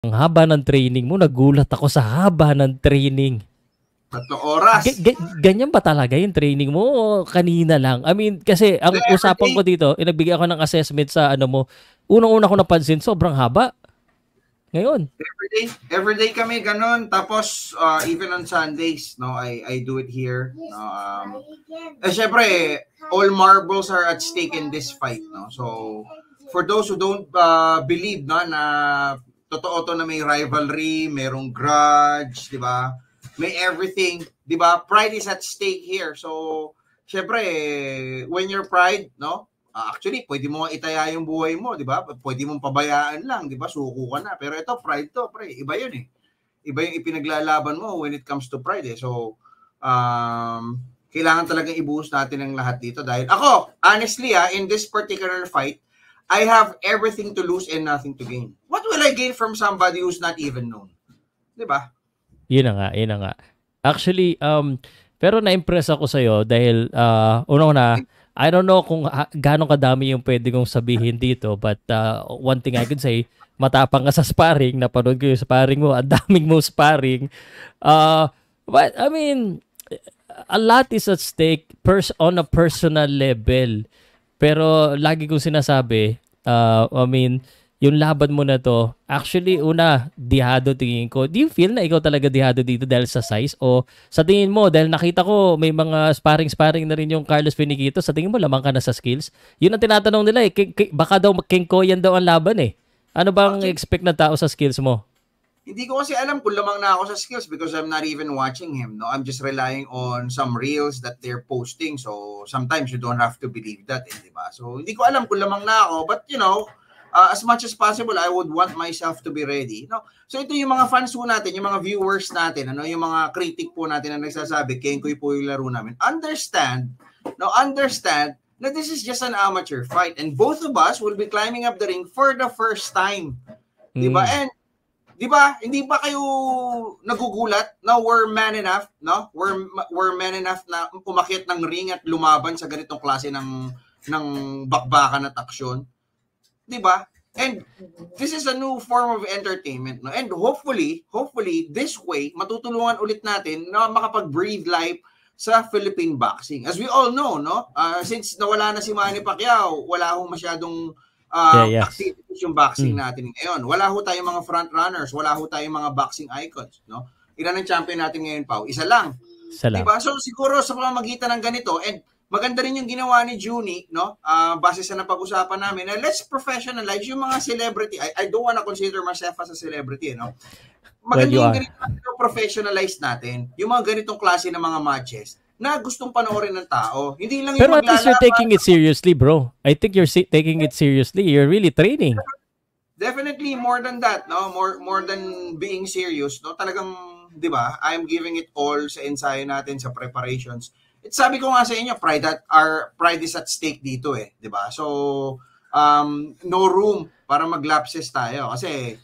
Ang haba ng training mo, nagulat ako sa haba ng training. 3 oras. Ganyan ba talaga yung training mo o kanina lang? I mean, kasi ang usapan ko dito, nagbigay ako ng assessment sa ano mo, unang-una ko napansin, sobrang haba. Ngayon. Everyday kami ganun. Tapos, even on Sundays, no, I do it here. Syempre, all marbles are at stake in this fight, no? So, for those who don't believe, no, na totoo to na may rivalry, merong grudge, di ba? May everything, di ba? Pride is at stake here. So, syempre, when your pride, no? Actually, pwede mo itaya yung buhay mo, di ba? Pwede mong pabayaan lang, di ba? Suko ka na. Pero ito, pride to, pre. Iba yun eh. Iba yung ipinaglalaban mo when it comes to pride eh. So, kailangan talagang ibuhos natin ang lahat dito. Dahil ako, honestly in this particular fight, I have everything to lose and nothing to gain. What will I gain from somebody who's not even known? Di ba? Yun na nga. Actually, pero na-impress ako sa'yo dahil, una-una, I don't know kung gaano kadami yung pwede kong sabihin dito, but one thing I could say, matapang ka sa sparring, napanood ko yung sparring mo, ang daming mo sparring. But, I mean, a lot is at stake on a personal level. Pero lagi kong sinasabi, I mean, yung laban mo na to, actually, dihado tingin ko. Do you feel na ikaw talaga dihado dito dahil sa size? O sa tingin mo, dahil nakita ko may mga sparring na rin yung Carlos Finiquito, sa tingin mo lamang ka na sa skills? Yun ang tinatanong nila eh. Baka daw King Koyan daw ang laban eh. Ano bang expect na tao sa skills mo? Hindi ko kasi alam kung lamang na ako sa skills because I'm not even watching him. No, I'm just relying on some reels that they're posting. So sometimes you don't have to believe that, di ba? So hindi ko alam kung lamang na ako, but as much as possible, I would want myself to be ready. No? So ito yung mga fans po natin, yung mga viewers natin, yung mga critic po natin na nagsasabi, Kenkoy po yung laro namin. Understand na this is just an amateur fight and both of us will be climbing up the ring for the first time. Diba? And diba, hindi ba kayo nagugulat na we're man enough, no? We're man enough na umakyat ng ring at lumaban sa ganitong klase ng bakbakan at aksyon. Diba? And this is a new form of entertainment, no? And hopefully this way matutulungan ulit natin na makapag-breathe life sa Philippine boxing. As we all know, no? Since nawala na si Manny Pacquiao, wala hong masyadong activities yung boxing natin ngayon. Wala ho tayong mga front runners, wala ho tayong mga boxing icons, no? Ilan ang champion natin ngayon, Pao? Isa lang. Diba? So siguro sa pamamagitan ng ganito, and maganda rin yung ginawa ni Junie, no? Base sa napag-usapan namin, na let's professionalize yung mga celebrity. I don't wanna consider myself as a celebrity, no? Maganda yung ganito professionalize natin. Yung mga ganitong klase ng mga matches na gustong panoorin ng tao. Hindi lang pero yung at least you're taking it seriously, bro. I think you're taking it seriously. You're really training. Definitely more than that, no? More than being serious, no? Talagang, 'di ba? I'm giving it all sa ensayo natin, sa preparations. Sabi ko nga sa inyo, pride is at stake dito eh, 'di ba? So, no room para maglapses tayo kasi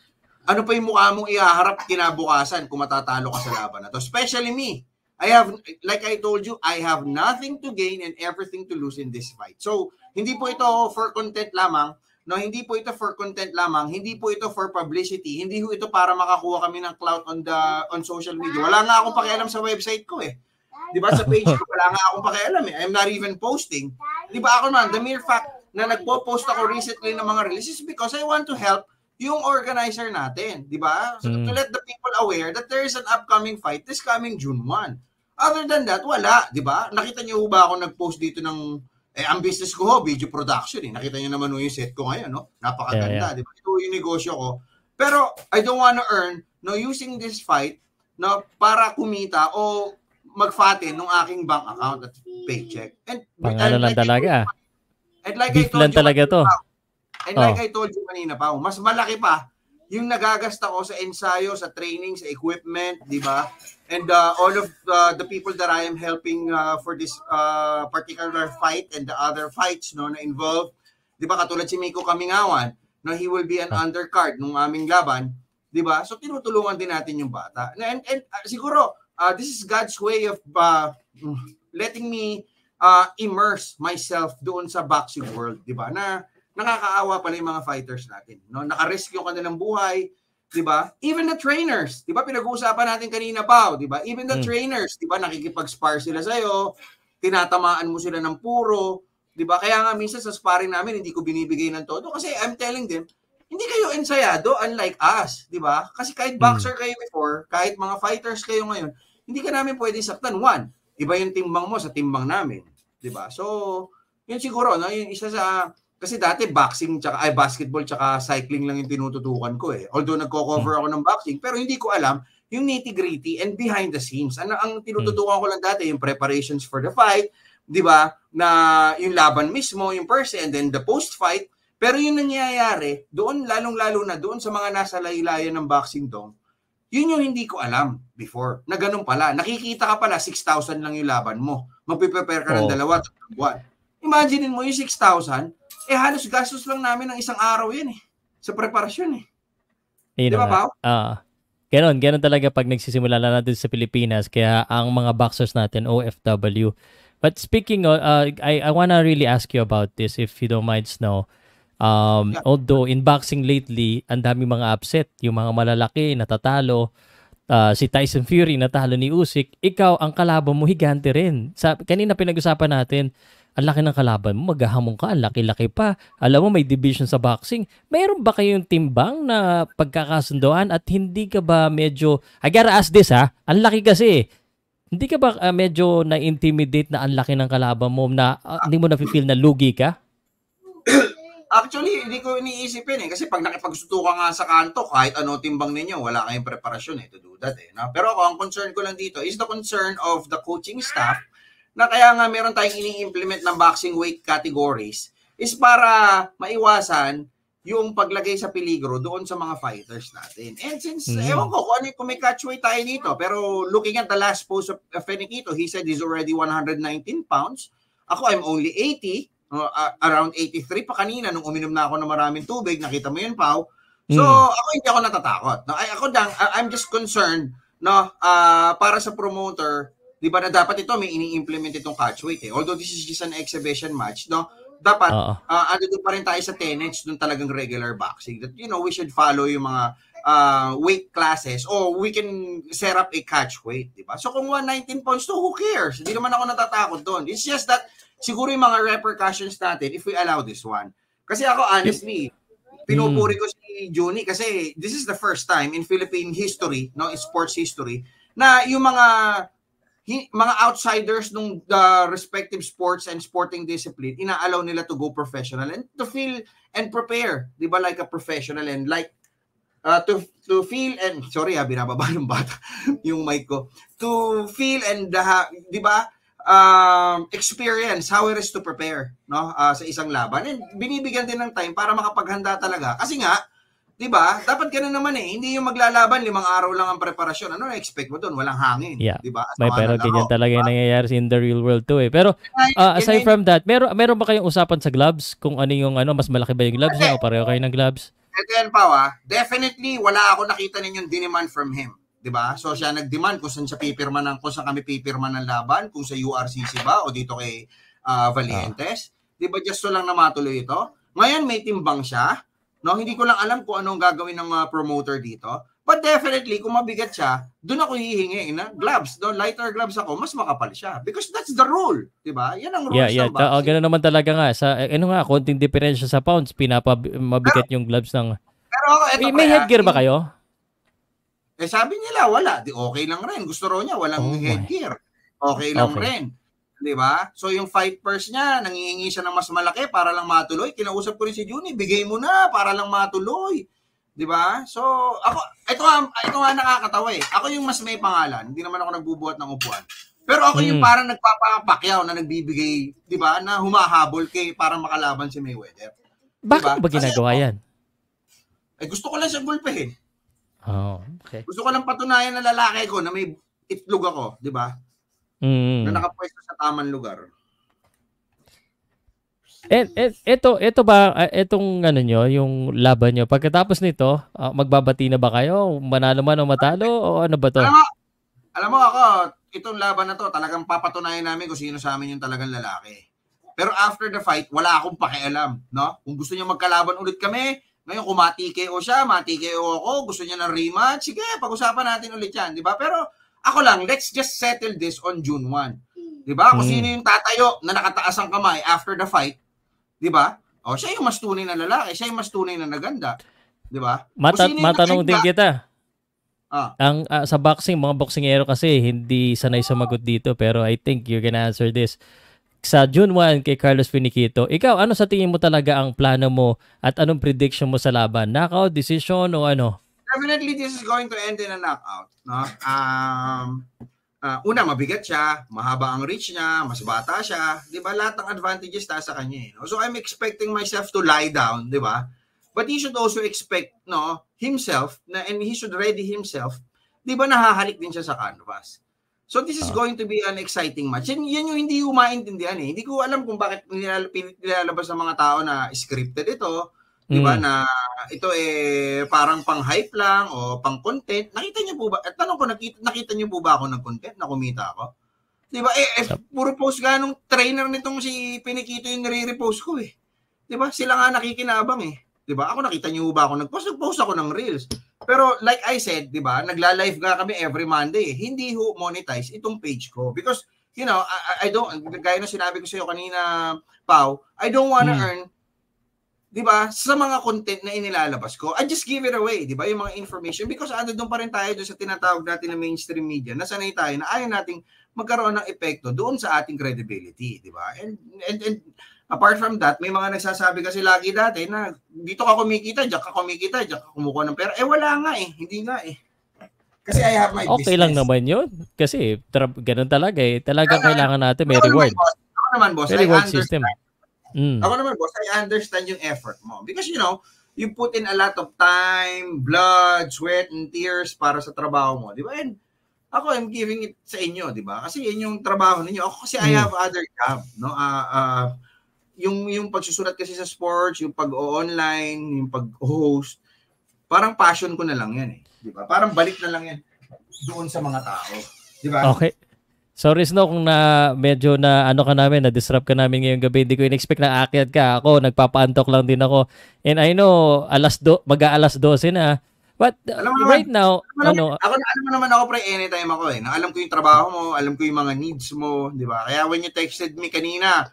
ano pa yung mukha mong ihaharap kinabukasan kung matatalo ka sa laban na to. Especially me. Like I told you, I have nothing to gain and everything to lose in this fight. So, hindi po ito for content lamang, no? Hindi po ito for content lamang, hindi po ito for publicity, hindi po ito para makakuha kami ng clout on social media. Wala nga akong pakialam sa website ko eh. 'Di ba sa page ko wala nga akong pakialam eh. I'm not even posting. 'Di ba ako man, the mere fact na nagpo-post ako recently ng mga releases because I want to help yung organizer natin, 'di ba? So, to let the people aware that there is an upcoming fight this coming June 1. Other than that, wala, 'di ba? Nakita niyo ba ako nag-post dito ng ang business ko video production eh. Nakita niyo naman yung set ko ngayon, no? Napakaganda, 'di ba? Ito yung negosyo ko. Pero I don't wanna earn using this fight para kumita o magfatin ng aking bank account at paycheck. And lang talaga. And like I told you talaga to. And like I told you kanina pa, mas malaki pa yung nagagasta ko sa ensayo, sa training, sa equipment, di ba? And all of the people that I am helping for this particular fight and the other fights na involved, di ba? Katulad si Miko Kamingawan, he will be an undercard nung aming laban, di ba? So tinutulungan din natin yung bata. And siguro, this is God's way of letting me immerse myself doon sa boxing world, di ba? Na nakakaawa pala yung mga fighters natin. No? Naka-risk yung kanilang buhay, 'di ba? Even the trainers, 'di ba pinag-uusapan natin kanina pa, 'di ba? Even the trainers, 'di ba nakikipag-spar sila sa iyo, tinatamaan mo sila ng puro, 'di ba? Kaya nga minsan sa sparring namin hindi ko binibigay ng todo kasi I'm telling them, hindi kayo ensayado unlike us, 'di ba? Kasi kahit boxer kayo before, kahit mga fighters kayo ngayon, hindi ka namin pwedeng saktan. One, iba yung timbang mo sa timbang namin, 'di ba? So, yun siguro no, yung isa sa kasi dati boxing tsaka basketball tsaka cycling lang yung tinututukan ko eh. Although nagko-cover ako ng boxing, pero hindi ko alam yung nitty-gritty and behind the scenes. Ang tinututukan ko lang dati yung preparations for the fight, 'di ba? Na yung laban mismo, yung per se, and then the post-fight. Pero yung nangyayari, doon lalong-lalo na doon sa mga nasa laylayan ng boxing dong, yun yung hindi ko alam before. Na ganun pala. Nakikita ka pala 6,000 lang yung laban mo. Magpe-prepare ka ng 2-3 buwan. Imaginein mo yung 6,000, halos gastos lang namin ng isang araw yan eh. Sa preparasyon eh. Di ba, Pao? Ganon talaga pag nagsisimula na natin sa Pilipinas. Kaya ang mga boxers natin, OFW. But speaking of, I wanna really ask you about this if you don't mind, Snow. Although in boxing lately, ang daming mga upset. Yung mga malalaki, natatalo. Si Tyson Fury, natalo ni Usyk. Ikaw, ang kalaban mo, higante rin. Kanina pinag-usapan natin, ang laki ng kalaban mo, maghahamon ka, ang laki-laki pa. Alam mo, may division sa boxing. Mayroon ba kayong timbang na pagkakasundoan at hindi ka ba medyo, I gotta ask this ang laki kasi. Hindi ka ba medyo na-intimidate na ang laki ng kalaban mo na hindi mo na-feel na lugi ka? Actually, hindi ko iniisipin kasi pag nakipagsutukan nga sa kanto, kahit ano timbang ninyo, wala kayong preparasyon to do that no? Pero ako, ang concern ko lang dito is the concern of the coaching staff na kaya nga meron tayong ini-implement ng boxing weight categories is para maiwasan yung paglagay sa peligro doon sa mga fighters natin. And since, ewan ko kung may catch weight tayo dito, pero looking at the last post of Feniquito, he said he's already 119 pounds. Ako, I'm only 80, around 83 pa kanina nung uminom na ako ng maraming tubig. Nakita mo yun, Pao. So, ako hindi ako natatakot. No? I'm just concerned para sa promoter, di ba na dapat ito may ini-implement itong catch weight Although this is just an exhibition match, no? Dapat doon pa rin tayo sa tenets nung talagang regular boxing. That we should follow yung mga weight classes or we can set up a catch weight, di ba? So kung 119 pounds to, who cares? Hindi naman ako natatakot doon. It's just that siguro yung mga repercussions natin if we allow this one. Kasi ako honestly, pinupuri ko si Juni kasi this is the first time in Philippine history, no, in sports history, na yung mga outsiders nung the respective sports and sporting discipline, inaalaw nila to go professional and to feel and prepare, di ba, like a professional and like to feel and, sorry binababa ng bata yung mic ko, to feel and, di ba, experience how it is to prepare sa isang laban and binibigyan din ng time para makapaghanda talaga. Kasi nga, di ba? Dapat ganun naman Hindi yung maglalaban 5 araw lang ang preparasyon. Ano na-expect mo doon? Walang hangin. Yeah. Di ba? Pero ganyan talaga yung nangyayari in the real world too Pero aside from that, meron ba kayong usapan sa gloves? Kung ano yung mas malaki ba yung gloves niya o pareho kayo ng gloves? Ito yan, Pao, definitely wala ako nakita ninyong demand from him. Di ba? So siya nag-demand kung saan kami pipirma ng laban, kung sa URCC ba o dito kay Valientes. Di ba just so lang na matuloy ito? Ngayon may timbang siya. No, hindi ko lang alam kung anong gagawin ng promoter dito. But definitely, kung mabigat siya, doon ako hihingi na gloves. Lighter gloves ako, mas makapal siya. Because that's the rule. Diba? Yan ang rules ng boxing. Ganoon naman talaga nga. Konting diferensya sa pounds, mabigat yung gloves ng... Pero ako, may headgear ba kayo? Sabi nila, wala. Okay lang rin. Gusto raw niya, walang headgear. Okay lang rin. Di ba? So yung fight purse niya, nangihingi siya ng mas malaki para lang matuloy. Kinausap ko rin si Juni, bigay mo na para lang matuloy. Di ba? So ako, ito nga nakakatawa Ako yung mas may pangalan. Hindi naman ako nagbubuhat ng upuan. Pero ako yung parang nagpapakyaw na nagbibigay, di ba, na humahabol para makalaban si Mayweather. Bakit ba ginagawa yan? Gusto ko lang siyang gulpehin. Okay. Gusto ko lang patunayan na lalaki ko na may itlog ako, di ba? Na nakapwesto sa tamang lugar. Ito ba, itong yung laban nyo, pagkatapos nito, magbabati na ba kayo? Manalo man o matalo? O ano ba to? Alam mo ako, itong laban na to, talagang papatunayan namin kung sino sa amin yung talagang lalaki. Pero after the fight, wala akong pakialam. No? Kung gusto niyo magkalaban ulit kami, Ngayon, kung ma-TKO siya, ma-TKO ako, gusto niya ng rematch, sige, pag-usapan natin ulit yan, di ba? Pero ako lang, let's just settle this on June 1. Di ba? Kung sino yung tatayo na nakataas ang kamay after the fight, di ba? O, siya yung mas tunay na lalaki, siya yung mas tunay na naganda. Di ba? Matanong din kita. Ang sa boxing, mga boksingero kasi hindi sanay sumagot dito, pero I think you can answer this. Sa June 1 kay Carlos Finiquito, ikaw, ano sa tingin mo talaga ang plano mo at anong prediction mo sa laban? Knockout, decision o ano? Definitely this is going to end in a knockout, no? Una, mabigat siya, mahaba ang reach niya, mas bata siya, 'di ba? Lahat ng advantages sa kanya, no? So I'm expecting myself to lie down, 'di ba? But he should also expect, no, himself, and he should ready himself, 'di ba, nahahalik din siya sa canvas. So this is going to be an exciting match. Yan yung hindi ko maintindihan eh. Hindi ko alam kung bakit nilalabas ng mga tao na scripted ito, 'di ba, na ito parang pang-hype lang o pang-content. Nakita niyo po ba? At tanong ko, nakita niyo po ba ako ng content na kumita ako? 'Di ba? Puro post nga nung trainer nitong si Finiquito yung nire-repost ko eh. 'Di ba? Sila nga nakikinabang eh. 'Di ba? Ako, nakita niyo ba ako nagpost ako ng reels. Pero like I said, 'di ba? Nagla-live nga kami every Monday. Hindi ho monetize itong page ko because you know, I don't, gaya na sinabi ko sa iyo kanina, Pau, I don't wanna earn, 'di ba, sa mga content na inilalabas ko. I just give it away, 'di ba? Yung mga information because doon pa rin tayo doon sa tinatawag natin na mainstream media. Nasanay tayo na ayaw nating magkaroon ng epekto doon sa ating credibility, 'di ba? And apart from that, may mga nagsasabi kasi lagi dati na dito ka kumikita, diyan ka kumikita, diyan ka kumukuha ng pera. Wala nga eh, hindi nga eh. Kasi I have my business. Okay lang naman yun. Kasi ganun talaga eh. Talagang kailangan natin may reward. Ako naman, boss, may reward system. Ako naman, boss, I understand yung effort mo. Because, you know, you put in a lot of time, blood, sweat, and tears para sa trabaho mo. Di ba? And ako, I'm giving it sa inyo, di ba? Kasi yun yung trabaho ninyo. Ako kasi I have other job, no? Yung pagsusulat kasi sa sports, yung pag-online, yung pag-host, parang passion ko na lang yan eh. Di ba? Parang balik na lang yan doon sa mga tao. Di ba? Okay. Sorry Snow kung medyo na ka namin, na-disrupt ka namin ngayong gabi. Hindi ko in-expect na aakyat ka. Ako, nagpapaantok lang din ako. And I know, mag-aalas 12 na. But right now, alam mo naman ako pre, anytime ako eh. Alam ko yung trabaho mo, alam ko yung mga needs mo, di ba? Kaya when you texted me kanina,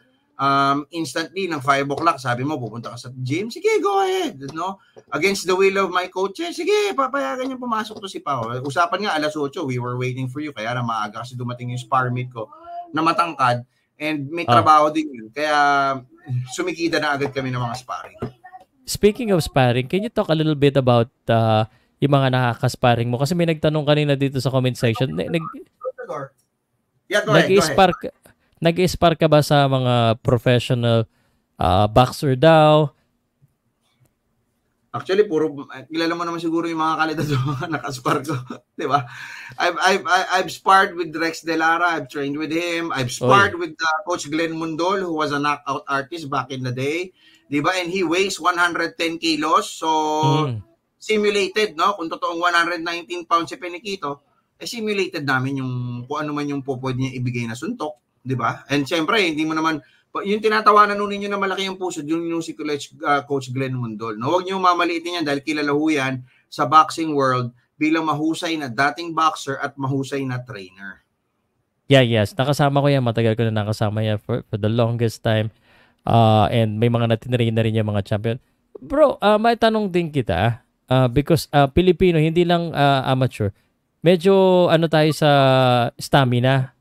instantly ng 5 o'clock, sabi mo pupunta ka sa gym, sige, go ahead, no? Against the will of my coaches, sige, papayagan niyo pumasok to si Pao. Usapan nga alas 8, we were waiting for you, kaya na maaga kasi dumating yung spar mate ko na matangkad and may trabaho din yun, kaya sumikita na agad kami ng mga sparring. Speaking of sparring, can you talk a little bit about yung mga nakaka-sparring mo? Kasi may nagtanong kanina dito sa comment section. Nag-spar ka ba sa mga professional boxer daw? Actually, kilala mo naman siguro yung mga kalidad sa mga nakaspar ko. Di ba? I've sparred with Rex Delara. I've trained with him. I've sparred with Coach Glenn Mundol, who was a knockout artist back in the day. Di ba? And he weighs 110 kilos. So, simulated, no? Kung totoong 119 pounds si Finiquito, simulated namin yung kung ano man yung pwede niya ibigay na suntok. Di ba? And syempre, hindi mo naman, yung tinatawanan nun ninyo na malaki yung puso, yung si Coach Glenn Mundol. No? Huwag niyo mamaliitin yan dahil kilala ho yan sa boxing world bilang mahusay na dating boxer at mahusay na trainer. Yeah, yes. Nakasama ko yan. Matagal ko na nakasama yan for the longest time. And may mga natinrain na rin yung mga champion. Bro, may tanong din kita. Because Pilipino, hindi lang amateur. Medyo tayo sa stamina.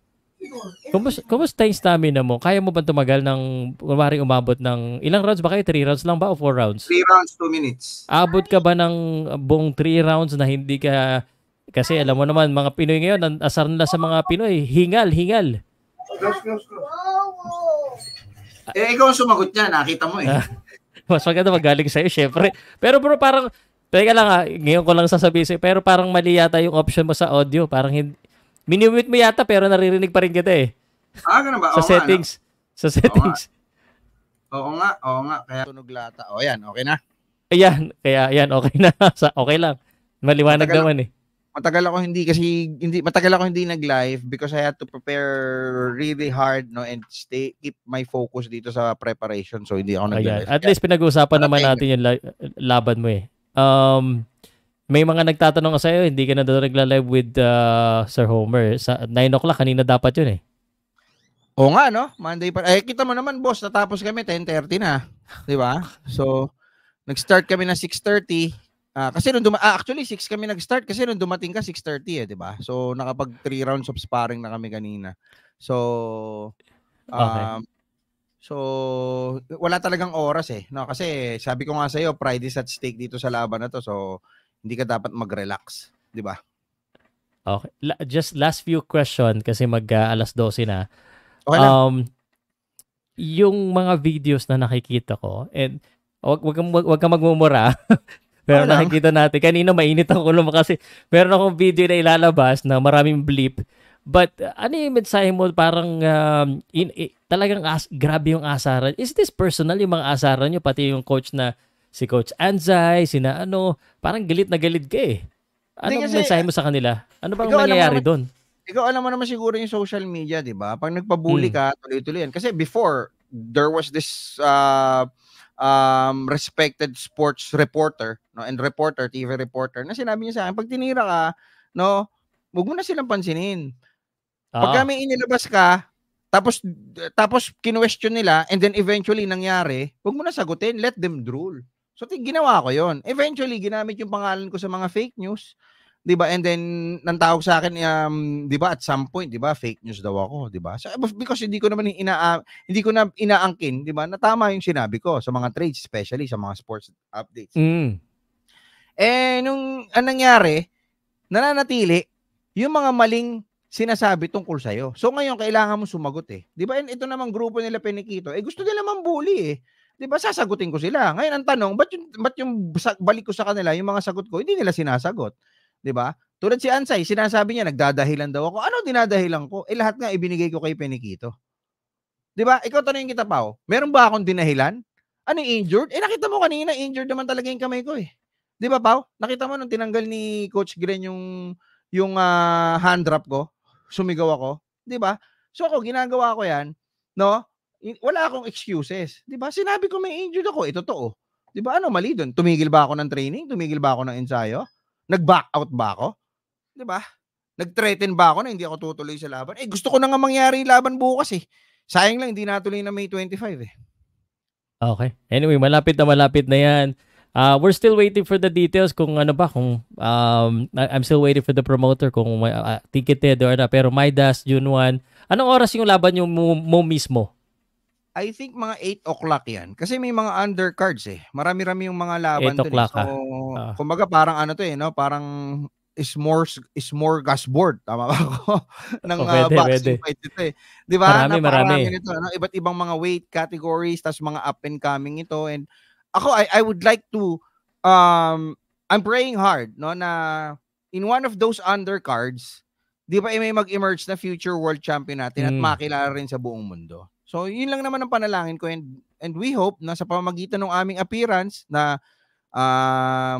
Kumusta yung stamina mo? Kaya mo ba tumagal ng, kumari umabot ng, ilang rounds ba kayo? 3 rounds lang ba o 4 rounds? 3 rounds, 2 minutes. Abot ka ba ng buong 3 rounds na hindi ka, kasi alam mo naman, mga Pinoy ngayon, ang asar nila sa mga Pinoy, hingal. Close. Ikaw ang sumagot niya, nakita mo eh. Mas maganda magaling sa'yo, syempre. Pero bro, parang, teka lang ngayon ko lang sasabihin sa'yo, pero parang mali yata yung option mo sa audio. Parang hindi, mini-mute mo yata pero naririnig pa rin kita eh. Ganun ba? Sa settings. Sa settings. Oo nga. Kaya tunog lata. Yan, okay na? Ayan, okay na. Okay lang. Maliwanag naman eh. matagal ako hindi nag-live because I had to prepare really hard, no, and keep my focus dito sa preparation. So hindi ako nag-live. At least pinag-uusapan naman natin yung laban mo eh. May mga nagtatanong sa iyo, hindi ka na daw nagla-live with Sir Homer. Sa 9 o'clock kanina dapat yun eh. Oo nga, no? Monday pa. Kita mo naman, boss, natapos kami 10:30 na. 'Di ba? So nag-start kami na 6:30. Kasi actually 6 kami nag-start kasi nung dumating ka 6:30 eh, 'di ba? So nakapag 3 rounds of sparring na kami kanina. So So wala talagang oras eh, no? Kasi sabi ko nga sa iyo, pride is at stake dito sa laban na to. So hindi ka dapat mag-relax, 'di ba? Okay. Just last few question kasi alas 12 na. Okay lang. Yung mga videos na nakikita ko, and wag kang magmumura. Pero nakikita natin, kanina mainit ang ulo mo kasi meron akong video na ilalabas na maraming bleep. But ano yung mensahe mo? Parang talagang grabe yung asaran. Is this personal yung mga asaran nyo? Pati yung coach na si Coach Anzay, parang galit na galit ka eh. Anong mensahe mo sa kanila? Ano bang nangyayari doon? Ikaw alam mo naman siguro yung social media, di ba? Pag nagpabully ka, tuloy-tuloy yan. Kasi before, there was this respected sports reporter, no, and TV reporter na sinabi niya sa akin, pag tinira ka, no, wag mo na silang pansinin. Pag may inilabas ka, tapos kinwestiyon nila, and then eventually nangyari, wag mo na sagutin, let them drool. So ginawa ko yon. Eventually ginamit yung pangalan ko sa mga fake news, 'di ba? And then nantawag sa akin 'di ba, at some point, 'di ba, fake news daw ako, 'di ba? So because hindi ko na inaangkin, 'di ba? Na tama yung sinabi ko sa mga trades, especially sa mga sports updates. Nung nangyari, nananatili yung mga maling sinasabi tungkol sa iyo. So ngayon kailangan mo sumagot eh. 'Di ba? And ito namang grupo nila Penikito, gusto nila mambully eh. 'Di ba? Sasagutin ko sila. Ngayon ang tanong, ba't yung balik ko sa kanila, yung mga sagot ko, hindi nila sinasagot. 'Di ba? Tulad si Ansay, sinasabi niya nagdadahilan daw ako. Ano dinadahilan ko? Lahat nga ibinigay ko kay Penikito. 'Di ba? Ikaw tanungin kita, Pao. Meron ba akong dinahilan? Ano, injured? Nakita mo kanina, injured naman talaga yung kamay ko eh. 'Di ba, Pao? Nakita mo nung tinanggal ni Coach Glenn yung hand drop ko, sumigaw ako, 'di ba? So ako ginagawa ko 'yan, no? Wala akong excuses, 'di ba? Sinabi ko may injured ako, totoo. 'Di ba? Ano mali doon? Tumigil ba ako ng training? Tumigil ba ako ng ensayo? Nag-back out ba ako? 'Di ba? Nag-threaten ba ako na hindi ako tutuloy sa laban? Gusto ko na nga mangyari yung laban bukas eh. Sayang lang hindi natuloy na May 25 eh. Okay. Anyway, malapit na yan. We're still waiting for the details kung I'm still waiting for the promoter kung ticketed or na. Pero Midas, June 1. Anong oras yung laban yung mo mismo? I think mga 8 o'clock yan. Kasi may mga undercards eh. Marami-rami yung mga laban doon. So, kumbaga parang ano to eh, no? Parang smorgasbord. Tama ba ako? Ng boxing fight ito eh. Di ba? Marami. Nito, no? Iba't ibang mga weight categories, tas mga up and coming ito. And ako, I would like to, I'm praying hard, no? Na in one of those undercards, di ba may mag-emerge na future world champion natin at makilala rin sa buong mundo. So, yun lang naman ang panalangin ko, and we hope na sa pamamagitan ng aming appearance na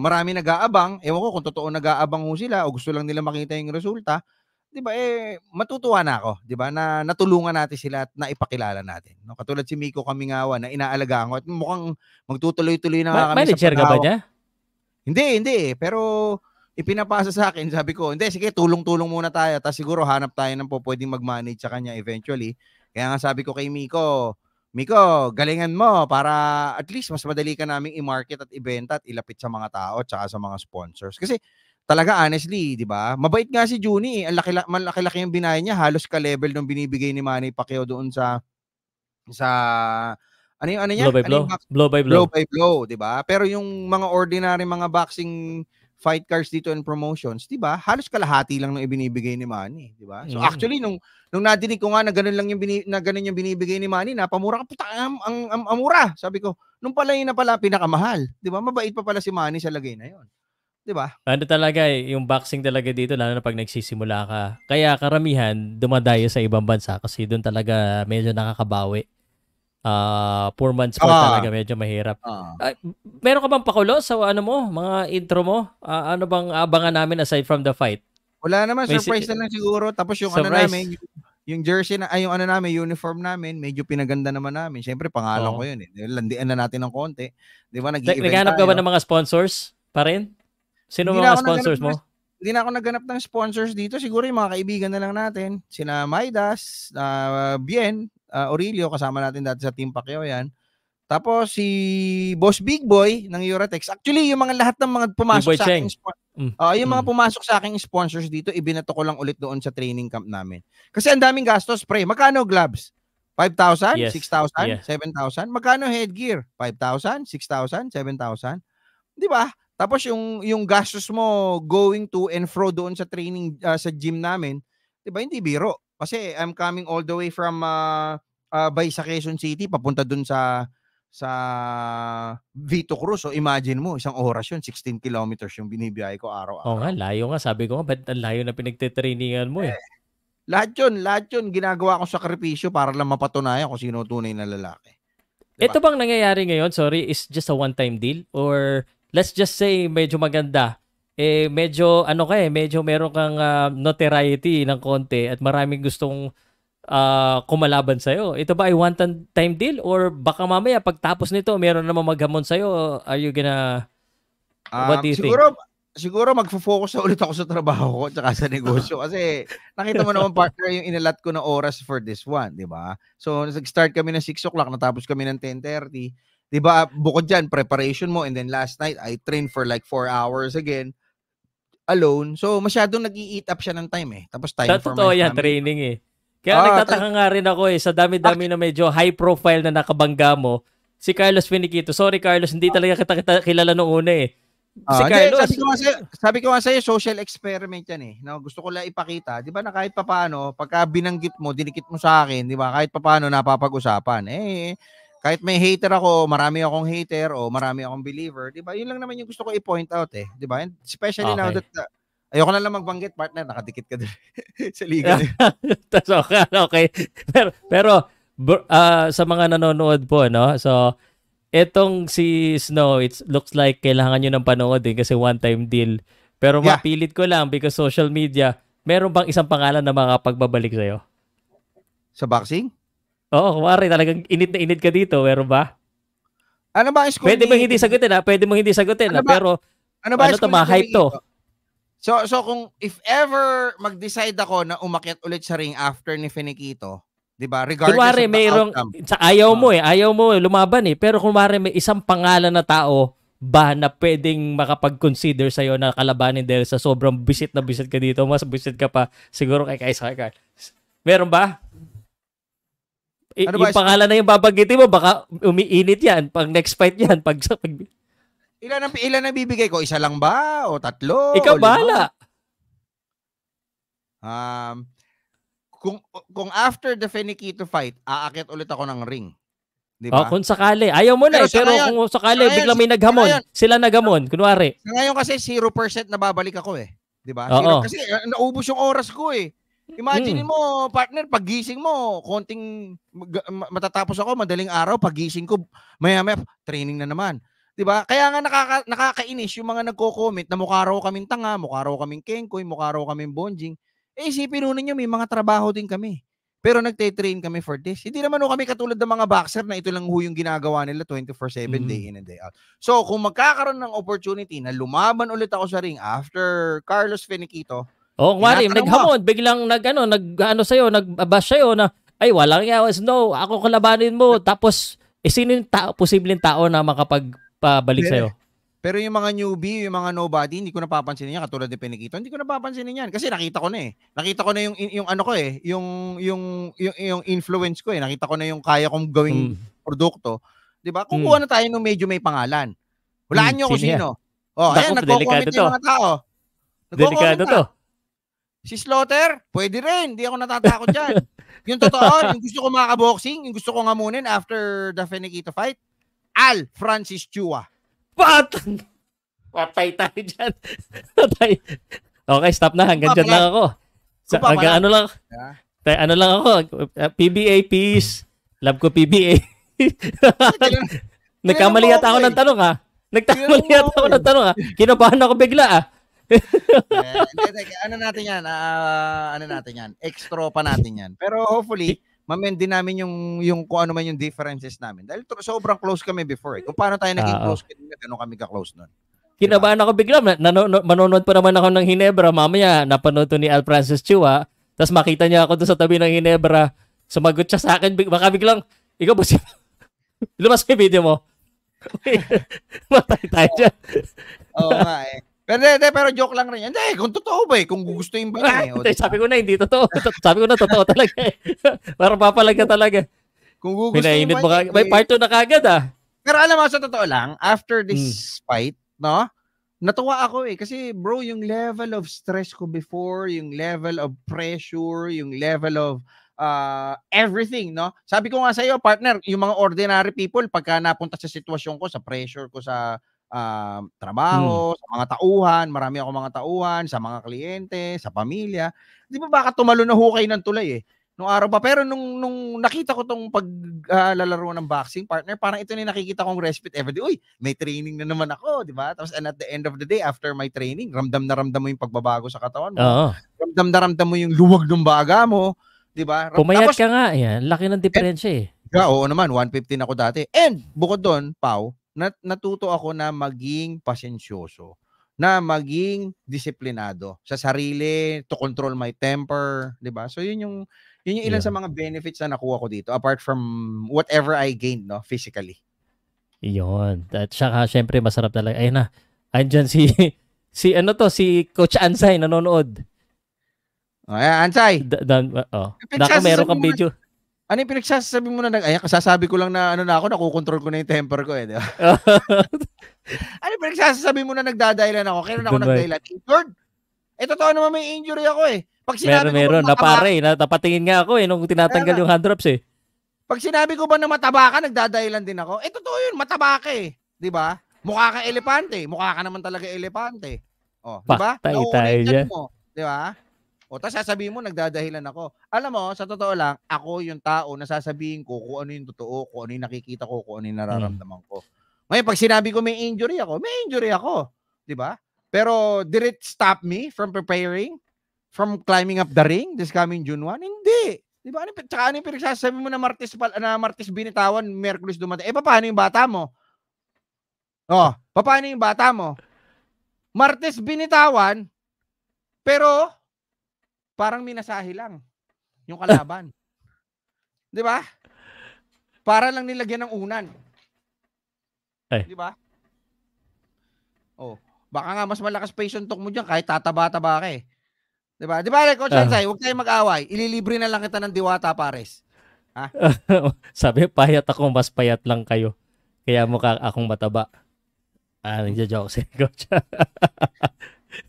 marami nag-aabang, ewan ko kung totoo nag-aabang ho sila o gusto lang nila makita yung resulta, 'di ba? Matutuwa na ako, 'di ba? Na natulungan natin sila at naipakilala natin. No? Katulad si Miko Kamingawa na inaalagaan ko at mukhang magtutuloy-tuloy na kami sa manager ka ba niya? Hindi, pero ipinapasa sa akin, sabi ko, hindi, sige, tulong-tulong muna tayo, tapos siguro hanap tayo ng pwedeng mag-manage sa kanya eventually. Kaya nga sabi ko kay Miko, galingan mo para at least mas madali ka naming i-market at ibenta at ilapit sa mga tao at saka sa mga sponsors. Kasi talaga honestly, 'di ba? Mabait nga si Juni, ang malaki-laki yung binayad niya, halos ka-level nung binibigay ni Manny Pacquiao doon sa ano niya? Blow by blow, 'di ba? Pero yung mga ordinary mga boxing fight cards dito and promotions, 'di ba? Halos kalahati lang ng ibinibigay ni Manny, 'di ba? So actually nung nadinig ko nga na ganun lang yung binibigay ni Manny, napamura ka, puta, ang mura. Sabi ko, nung pala yun na pala pinakamahal, 'di ba? Mabait pa pala si Manny sa lagay na 'yon. 'Di ba? Ano talaga yung boxing talaga dito, lalo na pag nagsisimula ka. Kaya karamihan dumadayo sa ibang bansa kasi doon talaga medyo nakakabawi. 4 months sport talaga medyo mahirap. Meron ka bang pakulo sa ano mo, mga intro mo? Ano bang abangan namin aside from the fight? Wala naman, surprise na lang siguro. Tapos yung surprise. Ano namin, yung jersey na, yung ano namin, uniform namin, medyo pinaganda naman namin. Siyempre, pangalan ko yun. Landian na natin ng konti. Di ba, nag-i-event naghanap ka ba ng mga sponsors pa rin? Sino mga sponsors mo? Hindi na ako naghanap ng sponsors dito. Siguro yung mga kaibigan na lang natin. Sina Maidas, Bien, Aurelio, kasama natin dati sa Team Pacquiao yan. Tapos si Boss Big Boy ng Uratex. Actually, yung mga lahat ng mga pumasok sa aking yung mga pumasok sa aking sponsors dito, ibinato ko lang ulit doon sa training camp namin. Kasi ang daming gastos, pre. Magkano gloves? 5,000? Yes. 6,000? Yes. 7,000? Magkano headgear? 5,000? 6,000? 7,000? Di ba? Tapos yung gastos mo going to and fro doon sa training sa gym namin, 'di ba? Hindi biro. Kasi I'm coming all the way from by sa Quezon City papunta doon sa Vito Cruz. So imagine mo, isang oras yun, 16 kilometers yung binibiyahe ko araw-araw. Oo nga, layo nga. Sabi ko nga, ba't ang layo na pinagtitrainingan mo eh? Lahat yun, ginagawa kong sakripisyo para lang mapatunayan kung sino tunay na lalaki. Diba? Ito bang nangyayari ngayon, sorry, is just a one-time deal? Or let's just say medyo maganda, medyo medyo meron kang notoriety ng konti at maraming gustong kumalaban sa'yo. Ito ba ay one-time deal? Or baka mamaya pagtapos nito, meron naman maghamon sa'yo? Are you gonna, what do you think? Siguro magfo-focus na ulit ako sa trabaho ko at sa negosyo kasi nakita mo naman partner yung inalat ko na oras for this one, di ba? So, nag-start kami ng 6 o'clock, natapos kami ng 10:30. Di ba, bukod dyan, preparation mo, and then last night, I trained for like 4 hours again, alone. So, masyadong nag-i-eat up siya ng time eh. Tapos time for my family. Yan, training eh. Kaya nagtataka nga rin ako eh, sa dami-dami na medyo high profile na nakabangga mo, si Carlos Finiquito. Sorry Carlos, hindi talaga kita kilala noong una eh. Si Carlos. Sabi ko nga sa'yo, social experiment yan eh. No, gusto ko lang ipakita. Di ba na kahit papaano, pagka binanggit mo, dinikit mo sa akin, di ba, kahit papaano napapag-usapan. Kahit may hater ako, marami akong hater o marami akong believer, di ba? Yun lang naman yung gusto ko i-point out eh. Di ba? Especially now that ayoko na lang magbanggit, partner, nakadikit ka doon sa liga. Okay. Pero sa mga nanonood po, no? So, etong si Snow, it looks like kailangan nyo ng panood kasi one-time deal. Pero mapilit ko lang because social media, meron bang isang pangalan na makapagbabalik sa'yo? Sa boxing? Oo, kumari talagang init na init ka dito. Meron ba? Ano ba ang Pwede mong hindi sagutin Pwede mong hindi sagutin pero ano ba to, ma-hype to? So kung if ever mag-decide ako na umakyat ulit sa ring after ni Finiquito, 'di ba? Regardless kunwari, of the outcome. Ayaw mo lumaban eh. Pero kunwari may isang pangalan na tao ba na pwedeng makapag-consider sa'yo na kalabanin dahil sa sobrang bisit na bisit ka dito, mas bisit ka pa siguro kay Kaisa. Meron ba? Yung pangalan na yung babanggitin mo, baka umiinit yan. Pag next fight yan. Ilan ang bibigay ko? Isa lang ba? O 3? Ikaw bahala. Kung after the Finiquito fight, aakyat ulit ako ng ring. Diba? Kung sakali. Ayaw mo na pero kung sakali, biglang may naghamon. Sila naghamon, kunwari. Ngayon kasi 0% na babalik ako eh. Diba? Kasi naubos yung oras ko eh. Imagine mo, partner, paggising mo, konting matatapos ako, madaling araw, paggising ko, maya-maya, training na naman. Diba? Kaya nga nakakainis yung mga nagko-comment na mukha raw kaming tanga, mukha raw kaming kengkoy, mukha raw kaming bonjing. Isipin nun ninyo, may mga trabaho din kami. Pero nagte-train kami for this. Hindi naman kami katulad ng mga boxer na ito lang yung ginagawa nila 24/7 day in and day out. So, kung magkakaroon ng opportunity na lumaban ulit ako sa ring after Carlos Finiquito, kumari, naghamon, biglang sa'yo, nag-bash sa'yo na, ay, walang yawas, no, ako kalabanin mo. Tapos, sino yung posibleng tao na makapagpabalik sa'yo? Pero yung mga newbie, yung mga nobody, hindi ko napapansinin yan, katulad ni Finiquito, hindi ko napapansinin yan. Kasi nakita ko na eh. Nakita ko na yung ano ko eh, yung influence ko eh. Nakita ko na yung kaya kong gawing produkto. Diba? Kukuha na tayo ng medyo may pangalan. Hulaan nyo kung sino. Ayan, nagko-comment yung mga tao. Delikado to. Si Slaughter, pwede rin. Hindi ako natatakot dyan. Yung totoo, yung gusto ko makaboxing, yung gusto ko ngamunin after the Finiquito fight, Al Francis Chua. Patay tayo dyan. Okay, stop na. Hanggang dyan lang ako. Hanggang ano lang ako. PBA, peace. Love ko PBA. Nagkamali yata ako ng tanong, ha? Nagkamali yata ako ng tanong, ha? Kinabahan ako bigla, ha? Ano natin yan? Ano natin yan? Extra pa natin yan. Pero hopefully, mamend din namin yung kung ano man yung differences namin. Dahil sobrang close kami before. Kung paano tayo naging close, gano'n kami ka-close nun. Kinabahan ako bigla. Manonood pa naman ako ng Hinebra. Mamaya, napanood to ni Al Francis Chua. Tapos makita niya ako doon sa tabi ng Hinebra. Sumagot siya sa akin. Baka biglang, ikaw ba si... Lumabas yung video mo. Matay tayo dyan. Oo nga eh. Pero joke lang rin yan. Hindi, kung totoo ba eh. Kung gugustuhin ba eh. Sabi ko na, hindi totoo. Sabi ko na, totoo talaga eh. Parang papalag ka talaga. Kung gugustuhin ba eh. May part 2 na kagad ah. Pero alam mo, sa totoo lang, after this fight, no? Natuwa ako eh. Kasi bro, yung level of stress ko before, yung level of pressure, yung level of everything, no? Sabi ko nga sa iyo, partner, yung mga ordinary people, pagka napunta sa sitwasyon ko, sa pressure ko sa trabaho, sa mga tauhan, marami ako mga tauhan, sa mga kliyente, sa pamilya. Di ba baka tumalo na hukay ng tulay eh. Nung araw pa. Pero nung nakita ko tong paglalaro ng boxing, partner, parang ito na nakikita kong respite everyday. Uy, may training na naman ako, di ba? Tapos and at the end of the day, after my training, ramdam na ramdam mo yung pagbabago sa katawan mo. Ramdam na ramdam mo yung luwag ng baga mo, di ba? Pumayat ka nga, yan. Laki ng diferensya eh. Oo naman, 115 ako dati. And bukod doon, Pao, natuto ako na maging pasensyoso, na maging disiplinado sa sarili, to control my temper, 'di ba? So yun yung ilan sa mga benefits na nakuha ko dito apart from whatever I gained, no, physically. Yun. At saka syempre masarap talaga. Ayun na. Andyan si Coach Ansay nanonood. Ansay. Meron kang video. Ano yung pinagsasabi mo na kasasabi ko lang na nakukontrol ko na yung temper ko eh, di ba? Ano yung pinagsasabi mo na nagdadahilan ako? Kailan ako nagdahilan? Injured? Totoo naman may injury ako eh. Pag sinabi meron na pare, napatingin nga ako eh nung tinatanggal yung hand drops eh. Pag sinabi ko ba na mataba ka, nagdadahilan din ako. Totoo yun, mataba ka eh, di ba? Mukha ka elepante, mukha ka naman talaga elepante. Oh, di ba? Patay tayo dyan. Di ba? O, tapos sasabihin mo, nagdadahilan ako. Alam mo, sa totoo lang, ako yung tao na sasabihin ko kung ano yung totoo, kung ano yung nakikita ko, kung ano yung nararamdaman ko. Ngayon, pag sinabi ko may injury ako. Diba? Pero, did it stop me from preparing? From climbing up the ring this coming June 1? Hindi. Diba? Tsaka ano yung pinagsasabi mo na Martes binitawan, Merkulis dumating? Paano yung bata mo? Paano yung bata mo? Martes binitawan, pero parang minasahe lang yung kalaban. Di ba? Para lang nilagyan ng unan. Di ba? Baka nga mas malakas pa yung suntok mo dyan kahit tataba-taba ka eh. Di ba? Di ba, Coach Ansay, huwag tayong mag-away. Ililibre na lang kita ng Diwata, pares. Ha? Sabi, payat ako, mas payat lang kayo. Kaya mukha akong mataba. Nagja-joke si Coach.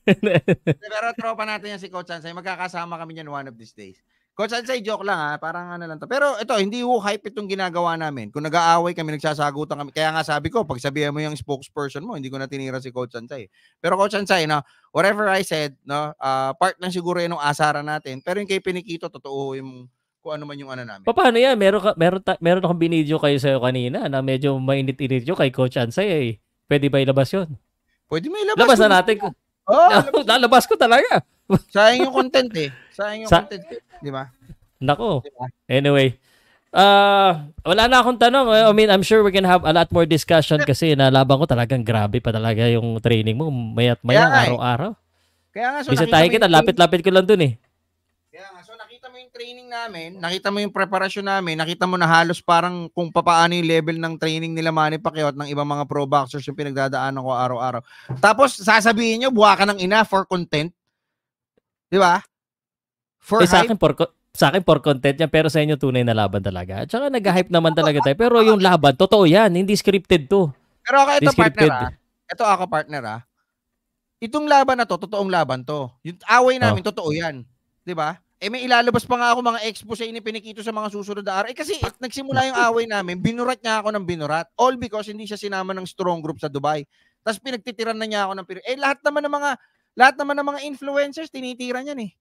Pero tropa natin yan si Coach Ansay. Magkakasama kami yan one of these days. Coach Ansay, joke lang ha. Parang ano lang to. Pero ito, hindi hype itong ginagawa namin. Kung nag-aaway kami, nagsasagutan kami. Kaya nga sabi ko, pag sabihan mo yung spokesperson mo, hindi ko na tinira si Coach Ansay. Pero Coach Ansay, no, whatever I said, no, part lang siguro yun ng asaran natin. Pero yung kay Pinikito, totoo yung kung ano man yung ano namin. Paano yan? Meron akong binidyo kayo sa'yo kanina na medyo mainit-init yung kay Coach Ansay eh. Pwede ba ilabas yun? Pwede mo ilabas. Labas na natin. Lalabas ko talaga. Sayang yung content eh. Content eh. Di ba? Nako. Diba? Anyway. Wala na akong tanong. I mean, I'm sure we can have a lot more discussion kasi nalaban ko talagang grabe pa talaga yung training mo. Mayat araw-araw. Kaya nga, bisa tayo kita, lapit-lapit ko lang dun eh. Kaya nga, so nakita mo yung training namin, nakita mo yung preparasyon namin, nakita mo na halos parang kung papaano yung level ng training nila Manny Pacquiao at ng ibang mga pro boxers yung pinagdadaanan ko araw-araw. Tapos sasabihin nyo, buha ka ng ina for content. Di ba? Sa akin for content yan, pero sa inyo tunay na laban talaga. At saka nag-hype naman talaga tayo. Pero yung laban, totoo yan. Hindi scripted to. Pero ito partner ito ako partner itong laban na to, totoong laban to. Yung away namin, totoo yan. Di ba? May ilalabas pa nga ako mga expose ni Pinikito sa mga susunod na araw. Kasi nagsimula yung away namin, binurat niya ako ng binurat. All because hindi siya sinama ng strong group sa Dubai. Tapos pinagtitiran na niya ako ng lahat naman ng mga influencers, tinitira niyan eh.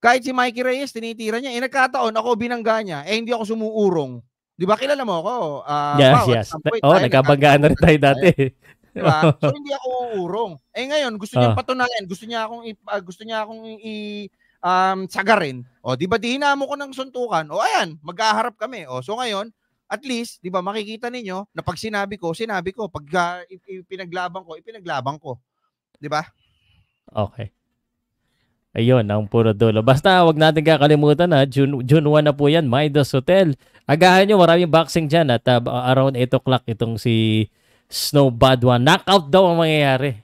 Kahit si Mikey Reyes, tinitira niya. Nagkataon, ako binangga niya. Hindi ako sumuurong. Di ba kilala mo ako? Yes, Pao, at yes. some point, Nagkabanggaan na rin tayo dati. Di ba? So hindi ako uurong. Ngayon gusto niya patunayan, gusto niya akong sagarin. Di ba hinamo ko ng suntukan? Ayan, maghaharap kami. So ngayon, at least, di ba, makikita ninyo na pag sinabi ko, pag ipinaglaban ko. Di ba? Okay. Ayun, ang puro dulo. Basta wag natin kakalimutan na June 1 na po yan, Midas Hotel. Agahan nyo, maraming boxing dyan at around 8 o'clock itong si Snow Badwa. Knockout daw ang mangyayari.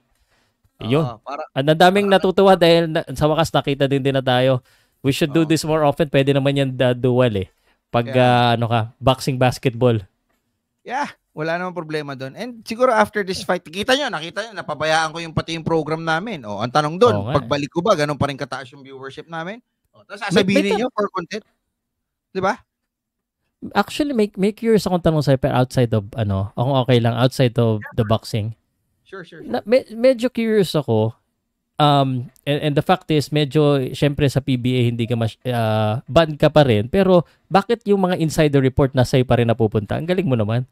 Ayun. Ang daming natutuwa dahil sa wakas nakita din na tayo. We should do this more often. Pwede naman yan dual eh. Pag boxing basketball. Yeah. Wala namang problema doon. And siguro after this fight, nakita nyo, napabayaan ko pati yung program namin. Ang tanong doon, pagbalik ko ba, ganun pa rin kataas yung viewership namin? Tapos sasabihin niyo for content. Di ba? Actually, may curious akong tanong sa'yo, pero outside of, akong okay lang, outside of the boxing. Sure. Medyo curious ako. And the fact is, medyo, syempre sa PBA, hindi ka ban ka pa rin. Pero, bakit yung mga insider report na sa'yo pa rin napupunta? Ang galing mo naman.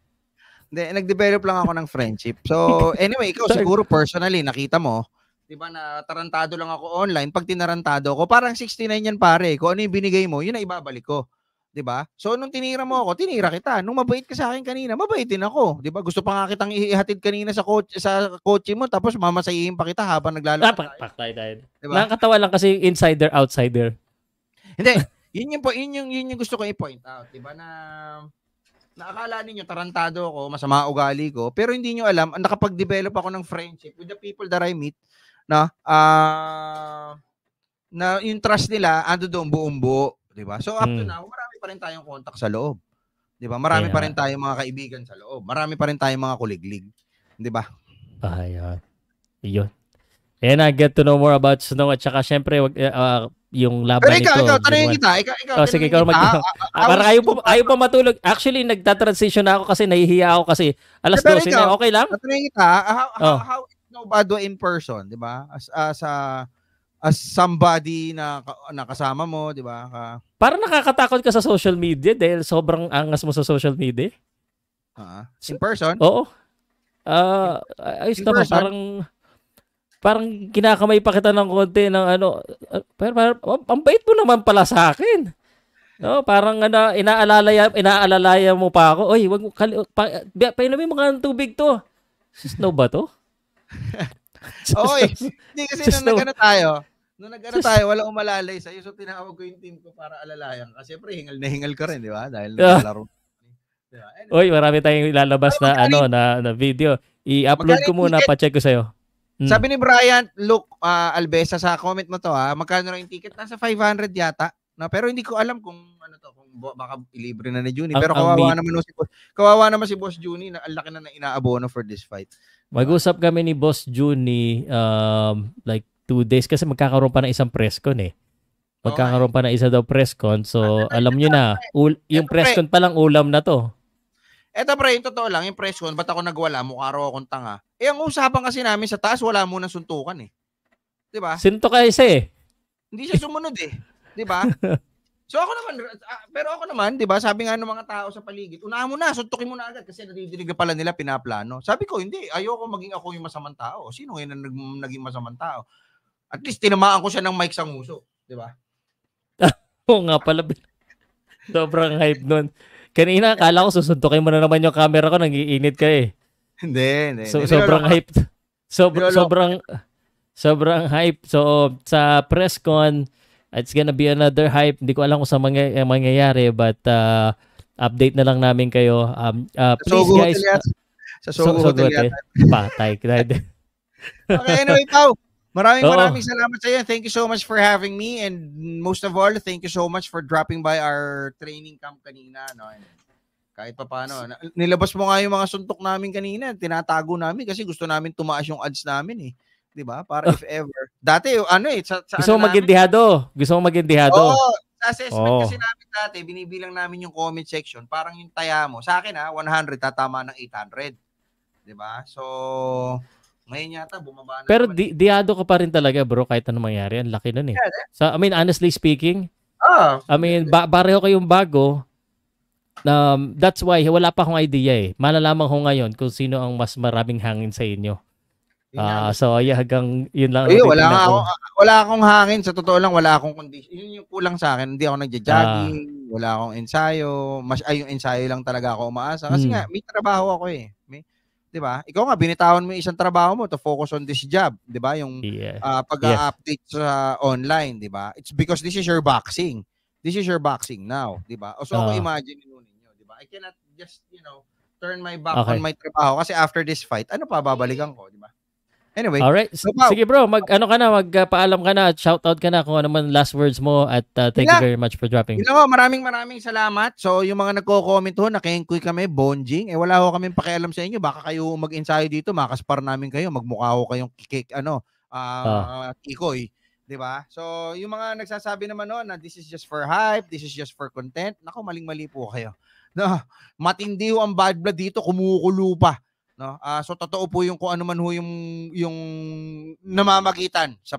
Nag-develop lang ako ng friendship. So, anyway, ikaw siguro personally, nakita mo, di ba na tarantado lang ako online. Pag tinarantado ko, parang 69 yan pare. Kung ano yung binigay mo, yun na ibabalik ko. Di ba? So, nung tinira mo ako, tinira kita. Nung mabait ka sa akin kanina, mabait din ako. Di ba? Gusto pa nga kitang ihatid kanina sa kotse mo, tapos mamasayihin pa kita habang naglalakad tayo. Diba? Nakakatawa lang kasi insider, outsider. Hindi. Yun yung gusto ko i-point out. Di ba na akala ninyo tarantado ako, masama ugali ko, pero hindi nyo alam, nakapag-develop ako ng friendship with the people that I meet na yung trust nila ando doon buong buo, di ba? So up to now, marami pa rin tayong contact sa loob. Di ba? Marami pa rin tayong mga kaibigan sa loob. Marami pa rin tayong mga kuliglig. Di ba? Ayun. And I get to know more about Snow at saka syempre yung laban nito. Pero ikaw, tanongin kita. Sige, ikaw para ayaw pa matulog. Actually, nagta-transition na ako kasi nahihiya ako kasi alas 12 na. Okay lang? Tanongin kita, how is Snow Badwa in person, di ba? As somebody na kasama mo, di ba? Parang nakakatakot ka sa social media dahil sobrang angas mo sa social media. In person? Oo. Ayos naman, parang kinakamay pa kita ng konti ng pero ang bait mo naman pala sa akin. No, parang inaalalaya mo pa ako. Oy, wag mo painumin mo ka ng tubig to. Snow ba to? Oy, hindi kasi nung nag-ano tayo, wala umalalay sa'yo. So tinawag ko yung team ko para alalayan. Kasi syempre hingal na hingal ka rin, di ba? Dahil naglalaro. Diba? Anyway. Oy, marami tayong ilalabas na video. I-upload ko muna, pa-check ko sa'yo. Sabi ni Brian, look, Albesa, sa comment mo to magkano na yung ticket? Nasa 500 yata. No? Pero hindi ko alam kung baka ilibre na ni Juni. Pero kawawa naman si Boss Juni na ang laki na inaabono for this fight. Mag-usap kami ni Boss Juni like 2 days kasi magkakaroon pa ng isang presscon eh. Magkakaroon pa ng isa daw presscon. So, alam nyo na, yung presscon pa lang ulam na to. Eto pre, yung totoo lang, yung presscon, ba't ako nagwala? Mukha raw akong tanga. Ang usapan kasi namin sa taas, wala muna suntukan eh. Diba? Sinto ka isa eh. Hindi siya sumunod eh. Diba? So ako naman, diba, sabi nga ng mga tao sa paligid, unahan mo na, suntukin mo na agad kasi nadidinig na pala nila pinaplano. Sabi ko, hindi, ayoko maging ako yung masamang tao. Sino ngayon na naging masamang tao? At least tinamaan ko siya ng mic sa nguso. Diba? Oo nga pala. Sobrang hype nun. Kanina, akala ko susuntukin mo na naman yung camera ko, nag-iinit ka eh. Hindi. Sobrang hype. Sobrang hype. So, sa presscon, it's gonna be another hype. Hindi ko alam kung saan mangyayari, but update na lang namin kayo. Please guys. Sa Sogo Hotel yata. Patay. Okay, anyway, Pao. Maraming salamat sa iyo. Thank you so much for having me, and most of all, thank you so much for dropping by our training camp kanina, no? And kahit pa paano, nilabas mo nga yung mga suntok namin kanina, tinatago namin kasi gusto namin tumaas yung odds namin eh. 'Di ba? Para if ever. Dati gusto mo maging dihado. Oo, sa assessment kasi namin dati, binibilang namin yung comment section, parang yung taya mo. Sa akin 100 tatama ng 800. 'Di ba? So ngayon yata, bumaba na. Pero diado ka pa rin talaga, bro, kahit anong mangyari. Ang laki nun eh. So, I mean, honestly speaking, pareho kayong bago. That's why wala pa akong idea eh. Malalaman ko ngayon kung sino ang mas maraming hangin sa inyo. So hanggang yun lang. Wala akong hangin, sa totoo lang wala akong condition. Yun yung kulang sa akin, hindi ako nagja-jogging, wala akong ensayo, yung ensayo lang talaga ako umaasa kasi nga may trabaho ako eh. 'Di ba? Ikaw nga binitawan mo yung isang trabaho mo to focus on this job, 'di ba? Yung pag-update sa online, 'di ba? It's because this is your boxing. This is your boxing now, 'di ba? So ako imagine niyo, 'di ba? I cannot just, turn my back on my trabaho kasi after this fight, ano pa babalikan ko, 'di ba? Anyway. Alright. Sige bro, magpaalam ka na at shoutout ka na kung ano man last words mo at thank you very much for dropping. Maraming salamat. So yung mga nagko-comment ho, nakengkuy kami, bonjing. Wala ho kaming pakialam sa inyo. Baka kayo mag-ensayo dito, makaspar namin kayo, magmukha ho kayong kikoy. 'Di ba? So yung mga nagsasabi naman na this is just for hype, this is just for content. Nako, maling-mali po kayo. No, matindi ho ang bad blood dito, kumukulo pa. No? So totoo po yung kung ano man ho yung namamagitan sa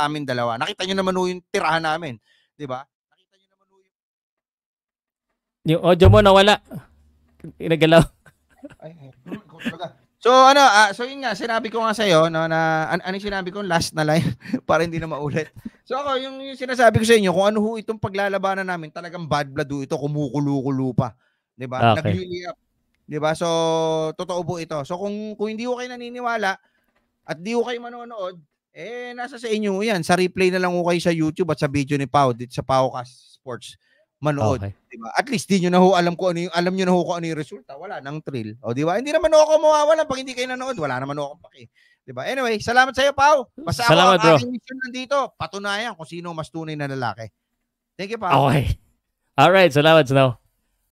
amin dalawa. Nakita niyo naman ho yung tirahan namin, 'di ba? Nakita niyo naman ho yung audio mo nawala. Inagalaw. So yun nga, sinabi ko nga sa iyo no, na ano sinabi ko last na line para hindi na maulit. So ako yung sinasabi ko sa inyo kung ano ho itong paglalabanan namin, talagang bad blood ho ito, kumukulo-kulo pa, 'di ba? Okay. Nagliliap. 'Di ba? So totoo po ito. So kung hindi ko kayo naniniwala at di ko kayo manonood, nasa sa inyo 'yan. Sa replay na lang ko kayo sa YouTube at sa video ni Pau dito sa Paucast Sports manood, Okay. 'di ba? At least di niyo na ho alam niyo na ho kung ano yung resulta. Wala nang thrill. O 'di ba? Hindi naman ako mawawalan pag hindi kayo nanood. Wala naman ako paki. 'Di ba? Anyway, salamat sa iyo, Pau. Basta Salamat, ako bro. aking mission nandito, patunayan kung sino mas tunay na lalaki. Thank you, Pau. Okay. Alright, salamat Snow.